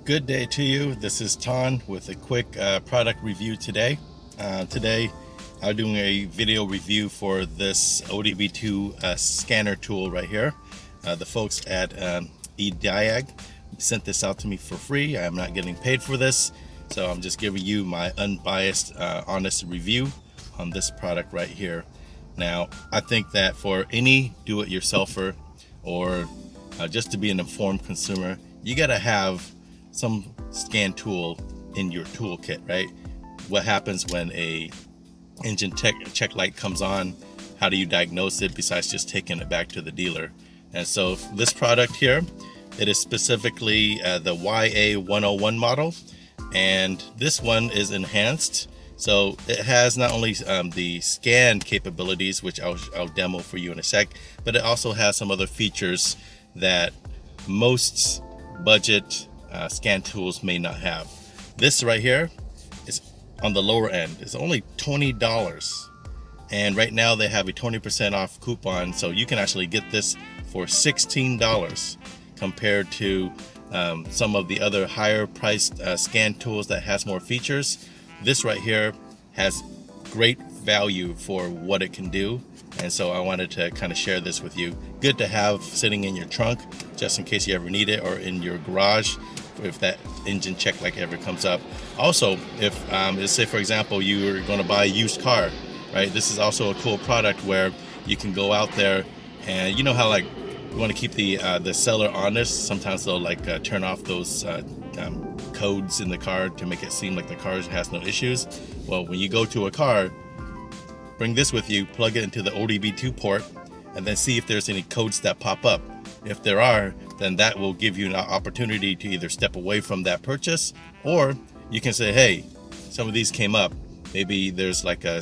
Good day to you. This is Tan with a quick product review today. Today I'm doing a video review for this ODB2 scanner tool right here. The folks at EDIAG sent this out to me for free. I am not getting paid for this, so I'm just giving you my unbiased, honest review on this product right here. Now, I think that for any do-it-yourselfer or just to be an informed consumer, you gotta have some scan tool in your toolkit, right? What happens when a engine check light comes on? How do you diagnose it besides just taking it back to the dealer? And so this product here, it is specifically the YA-101 model, and this one is enhanced. So it has not only the scan capabilities, which I'll demo for you in a sec, but it also has some other features that most budget scan tools may not have. This right here is on the lower end. It's only $20, and right now they have a 20% off coupon, so you can actually get this for $16 compared to some of the other higher priced scan tools that has more features. This right here has great value for what it can do, and so I wanted to kind of share this with you. Good to have sitting in your trunk just in case you ever need it, or in your garage if that engine check light ever comes up. Also, if let's say for example you're going to buy a used car, right? This is also a cool product where you can go out there, and you know how like you want to keep the seller honest. Sometimes they'll like turn off those codes in the car to make it seem like the car has no issues. Well, when you go to a car, bring this with you, plug it into the ODB2 port, and then see if there's any codes that pop up. If there are, then that will give you an opportunity to either step away from that purchase, or you can say, hey, some of these came up. Maybe there's like a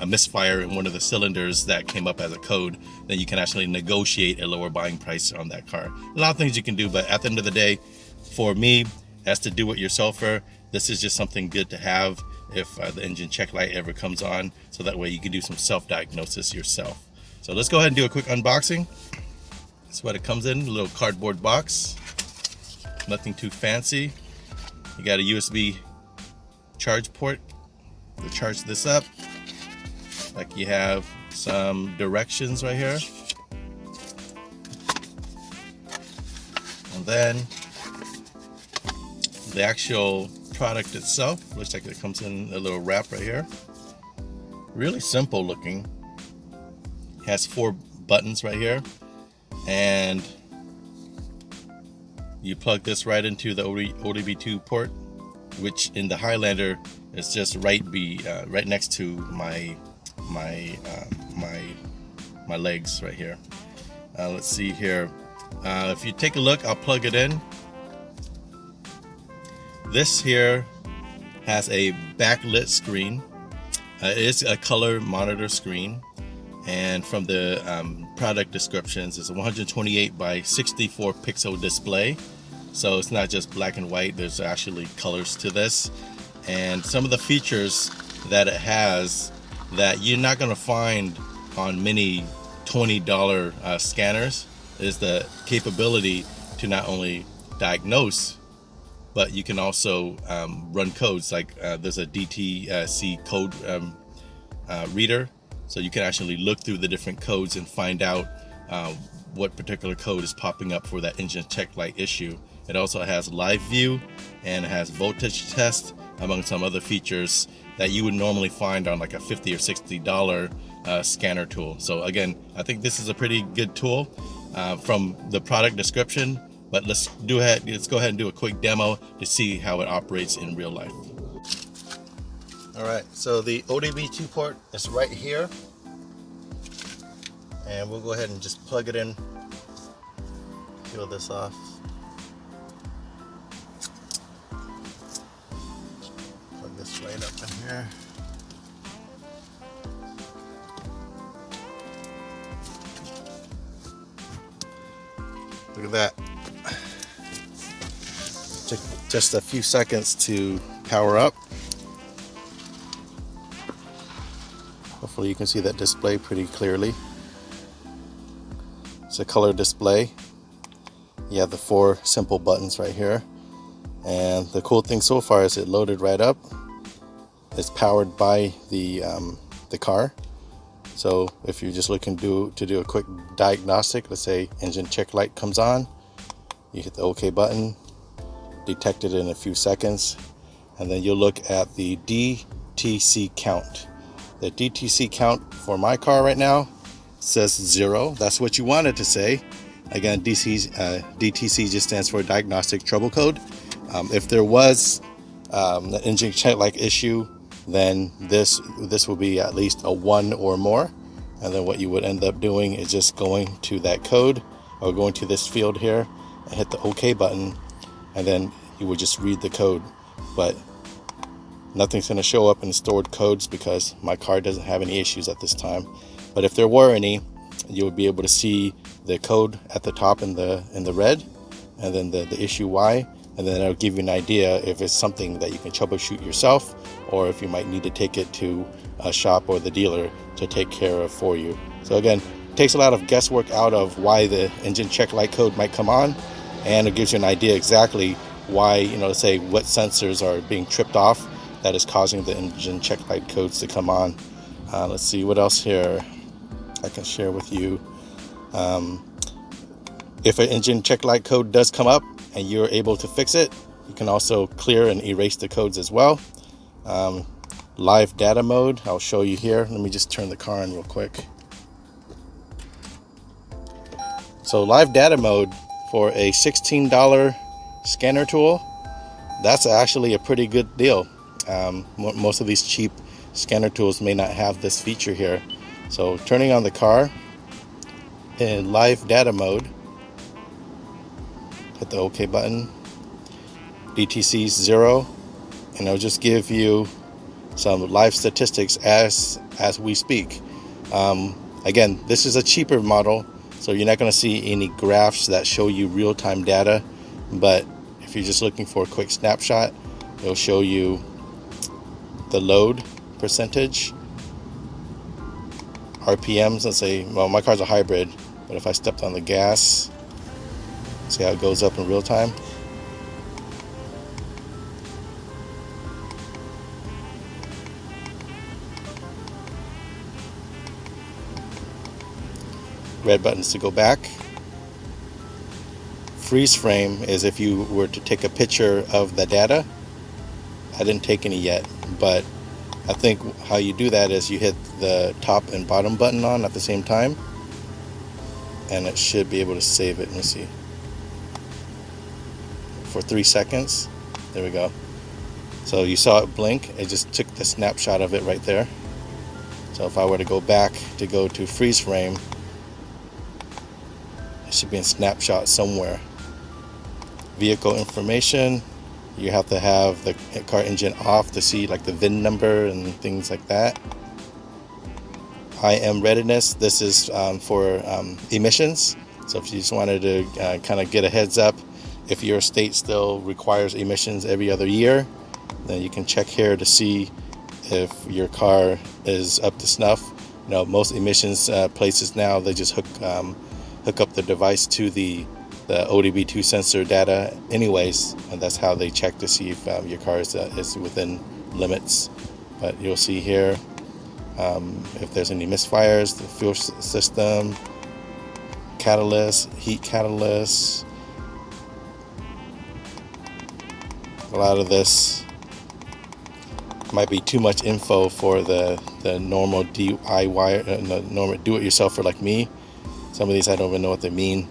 misfire in one of the cylinders that came up as a code. Then you can actually negotiate a lower buying price on that car. A lot of things you can do, but at the end of the day, for me, as to do-it-yourselfer, this is just something good to have if the engine check light ever comes on, so that way you can do some self-diagnosis yourself. So let's go ahead and do a quick unboxing. That's what it comes in, a little cardboard box. Nothing too fancy. You got a USB charge port to charge this up. Like you have some directions right here. And then the actual product itself looks like it comes in a little wrap right here. Really simple looking. Has 4 buttons right here, and you plug this right into the ODB2 port, which in the Highlander is just right next to my legs right here. Let's see here. If you take a look, I'll plug it in. This here has a backlit screen. It is a color monitor screen, and from the product descriptions, it's a 128 by 64 pixel display. So it's not just black and white, there's actually colors to this. And some of the features that it has that you're not going to find on many $20 scanners is the capability to not only diagnose, but you can also run codes. Like there's a DTC code reader, so you can actually look through the different codes and find out what particular code is popping up for that engine check light issue. It also has live view, and it has voltage test, among some other features that you would normally find on like a $50 or $60 scanner tool. So again, I think this is a pretty good tool from the product description. But let's go ahead and do a quick demo to see how it operates in real life. All right, so the ODB2 port is right here, and we'll go ahead and just plug it in. Peel this off. Plug this right up in here. Look at that. Took just a few seconds to power up. Hopefully you can see that display pretty clearly. It's a color display. You have the 4 simple buttons right here. And the cool thing so far is it loaded right up. It's powered by the car. So if you're just looking to do a quick diagnostic, let's say engine check light comes on, you hit the OK button, detect it in a few seconds, and then you'll look at the DTC count. The DTC count for my car right now says 0. That's what you want it to say. Again, DTC just stands for Diagnostic Trouble Code. If there was an engine check light issue, then this will be at least a 1 or more. And then what you would end up doing is just going to that code, or going to this field here and hit the OK button, and then you would just read the code. But nothing's going to show up in stored codes because my car doesn't have any issues at this time. But if there were any, you would be able to see the code at the top in the red, and then the issue Y, and then it'll give you an idea if it's something that you can troubleshoot yourself, or if you might need to take it to a shop or the dealer to take care of for you. So again, it takes a lot of guesswork out of why the engine check light code might come on, and it gives you an idea exactly why, let's say what sensors are being tripped off that is causing the engine check light codes to come on. Let's see what else here I can share with you. If an engine check light code does come up and you're able to fix it, you can also clear and erase the codes as well. Live data mode, I'll show you here. Let me just turn the car on real quick. So live data mode for a $16 scanner tool, that's actually a pretty good deal. Most of these cheap scanner tools may not have this feature here. So turning on the car in live data mode, hit the OK button, DTC 0, and it'll just give you some live statistics as we speak. Again, this is a cheaper model, so you're not going to see any graphs that show you real-time data, but if you're just looking for a quick snapshot, it'll show you the load percentage, RPMs. Let's say, well, my car's a hybrid, but if I stepped on the gas, see how it goes up in real time. Red buttons to go back. Freeze frame is if you were to take a picture of the data. I didn't take any yet, but I think how you do that is you hit the top and bottom button on at the same time, and it should be able to save it. Let me see. For 3 seconds. There we go. So you saw it blink. It just took the snapshot of it right there. So if I were to go back to go to freeze frame, it should be in snapshot somewhere. Vehicle information, you have to have the car engine off to see like the VIN number and things like that. IM readiness, this is for emissions. So if you just wanted to kind of get a heads up, if your state still requires emissions every other year, then you can check here to see if your car is up to snuff. Most emissions places now, they just hook up the device to the ODB2 sensor data anyways, and that's how they check to see if your car is within limits. But you'll see here if there's any misfires, the fuel system, catalyst, heat catalyst. A lot of this might be too much info for the normal DIY, normal do-it-yourselfer like me. Some of these I don't even know what they mean,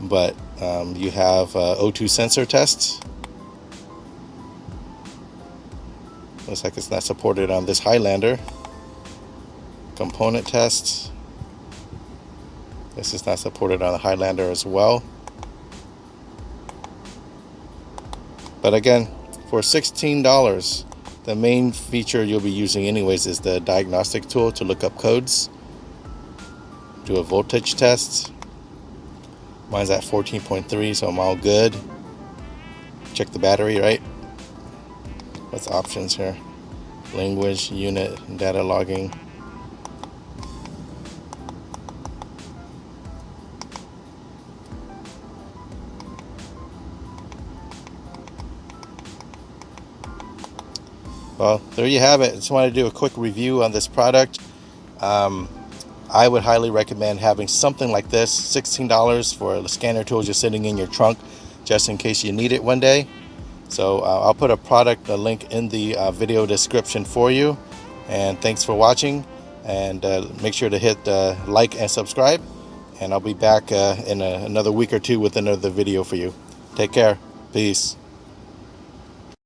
but you have O2 sensor tests. Looks like it's not supported on this Highlander. Component tests. This is not supported on the Highlander as well. But again, for $16, the main feature you'll be using anyways is the diagnostic tool to look up codes. Do a voltage test. Mine's at 14.3, so I'm all good. Check the battery, right? What's the options here? Language, unit, data logging. Well, there you have it. I just wanted to do a quick review on this product. I would highly recommend having something like this. $16 for the scanner tool just sitting in your trunk just in case you need it one day. So I'll put a link in the video description for you. And thanks for watching, and make sure to hit like and subscribe, and I'll be back in another week or two with another video for you. Take care. Peace.